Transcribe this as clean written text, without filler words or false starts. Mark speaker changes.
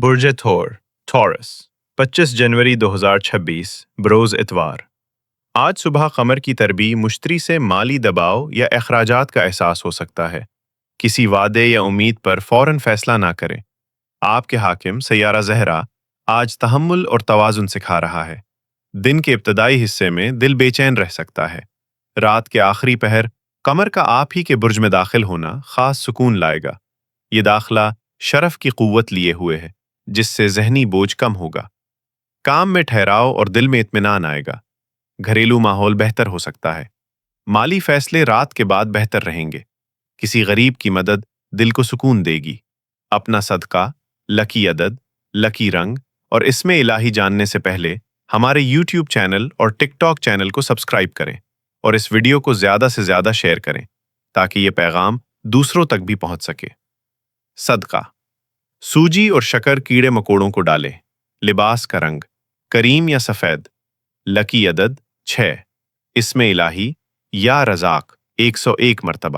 Speaker 1: برج تھور tours 25 جنوری 2026 بروز اتوار۔ آج صبح قمر کی تربیع مشتری سے مالی دباؤ یا اخراجات کا احساس ہو سکتا ہے۔ کسی وعدے یا امید پر فوراً فیصلہ نہ کریں۔ آپ کے حاکم سیارہ زہرا آج تحمل اور توازن سکھا رہا ہے۔ دن کے ابتدائی حصے میں دل بے چین رہ سکتا ہے۔ رات کے آخری پہر قمر کا آپ ہی کے برج میں داخل ہونا خاص سکون لائے گا۔ یہ داخلہ شرف کی قوت لیے ہوئے ہے، جس سے ذہنی بوجھ کم ہوگا۔ کام میں ٹھہراؤ اور دل میں اطمینان آئے گا۔ گھریلو ماحول بہتر ہو سکتا ہے۔ مالی فیصلے رات کے بعد بہتر رہیں گے۔ کسی غریب کی مدد دل کو سکون دے گی۔ اپنا صدقہ، لکی عدد، لکی رنگ اور اسم الہی جاننے سے پہلے ہمارے یوٹیوب چینل اور ٹک ٹاک چینل کو سبسکرائب کریں اور اس ویڈیو کو زیادہ سے زیادہ شیئر کریں تاکہ یہ پیغام دوسروں تک بھی پہنچ سکے۔ صدقہ: سوجی اور شکر کیڑے مکوڑوں کو ڈالیں۔ لباس کا رنگ کریم یا سفید۔ لکی عدد 6۔ اسم الہی یا رزاق 101 مرتبہ۔